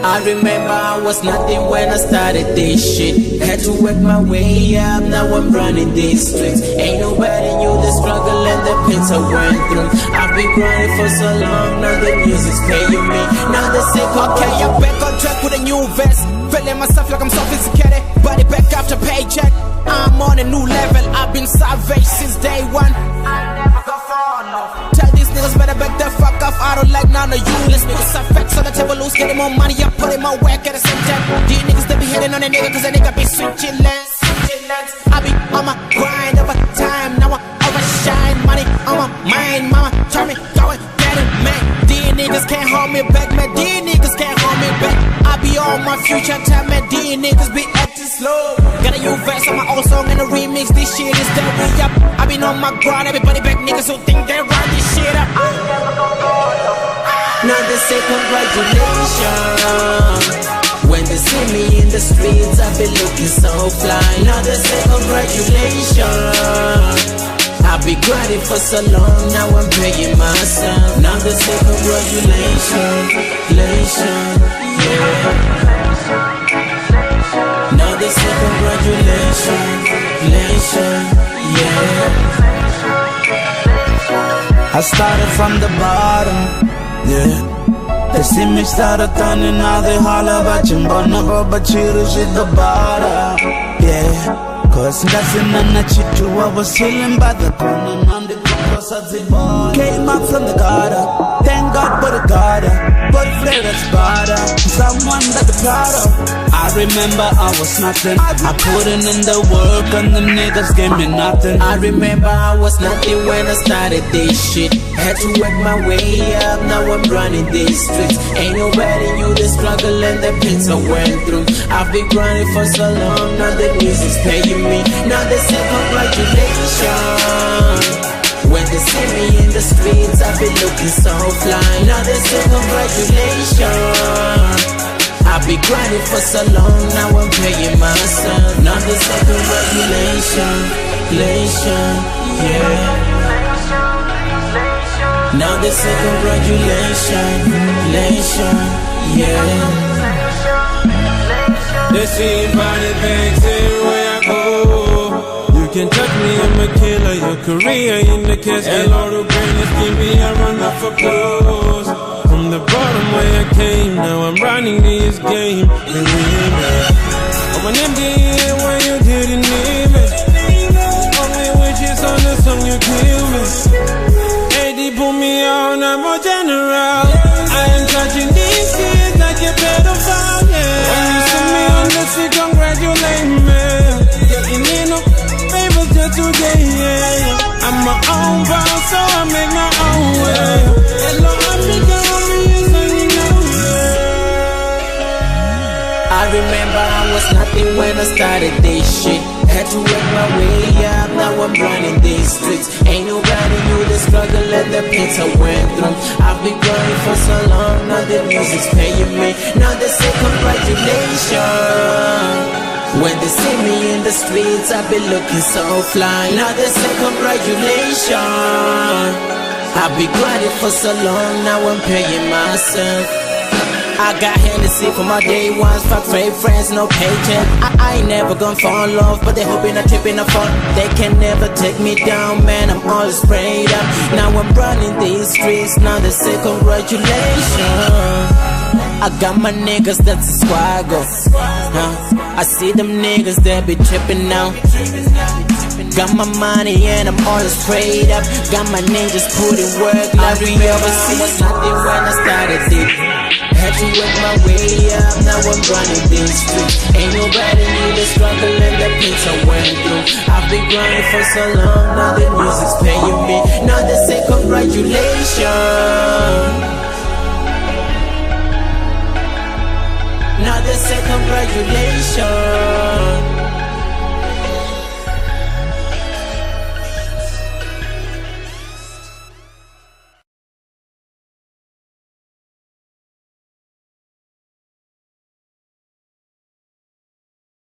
I remember I was nothing when I started this shit. Had to work my way up, now I'm running these streets. Ain't nobody knew the struggle and the pains I went through. I've been grinding for so long, now the music's paying me. Now they say, okay, I'm back on track with a new vest. Feeling myself like I'm sophisticated, body back after paycheck. I'm on a new level, I've been savage since day one. I never go fall off. Tell these niggas better back the fuck off. I don't like none of you. Let's put some facts on the table, lose, getting more money, I put in my work at the same time. These niggas they be hating on a nigga cause a nigga be switching lanes. I be on my grind over time, now I overshine. Money on my mind, mama, try me, go and get it, man. These niggas can't hold me back, man. These niggas can't hold me back. I be on my future time, man. These niggas be acting slow. Got a new verse on my old song and a remix. This shit is the re-up. I been on my grind, everybody back niggas who think they run this shit up. Now they say congratulations. When they see me in the streets, I be looking so fly. Now they say congratulations. I've been grinding for so long, now I'm paying myself. Now they say congratulations, yeah. Now they say congratulations, yeah. I started from the bottom, yeah. They see me start a ton and now they holler about you. But you shit the bottom, yeah. Cause nothing on the chitu, I was chilling by the corner on the cross of the ball. Came up from the gutter, thank God for the gutter. But flare that's butter, someone that the proud of. I remember I was nothing, I put in the work and the niggas gave me nothing. I remember I was nothing when I started this shit. Had to work my way up, now I'm running these streets. Ain't nobody knew the struggle and the pains I went through. I've been grinding for so long, now the music's paying me. Now they say congratulations. When they see me in the streets, I be looking so fly. Now they say congratulations. I've been grinding for so long, now I'm paying myself. Now they say congratulations, yeah. Now they say congratulations, yeah. They see body bags everywhere I go. You can touch me, I'm a killer. Your career in the case. Hello to greatness, give me a run up for clothes. From the bottom where I came, now I'm running this game. I'm an empty when you didn't need me. Only wishes on the song you kill me. AD put me on, I'm more general. I am touching these kids like a pedophile, yeah. When you see me on the street, congratulate me. Getting in no favors just today, yeah. I'm my own boss, so I make my own way. Hello, I'm the I remember I was nothing when I started this shit. Had to work my way up, now I'm running these streets. Ain't nobody knew the struggle and the pains I went through. I've been grinding for so long, now the music's paying me. Now they say congratulations. When they see me in the streets, I be looking so fly. Now they say congratulations. I've been grinding for so long, now I'm paying myself. I got Hennessy for my day ones, fuck fake friends, no paycheck. I ain't never gonna fall off, but they hoping I trip in a fall. They can never take me down, man, I'm always sprayed up. Now I'm running these streets, now they say congratulations. I got my niggas, that's a swagger. I see them niggas, they be tripping now. Got my money and I'm always sprayed up. Got my ninjas putting work like we overseas. Was nothing when I started it. Had to work my way up, now I'm running this street. Ain't nobody knew the struggle and the pains I went through. I've been grinding for so long, now the music's paying me. Now they say congratulations. Now they say congratulations.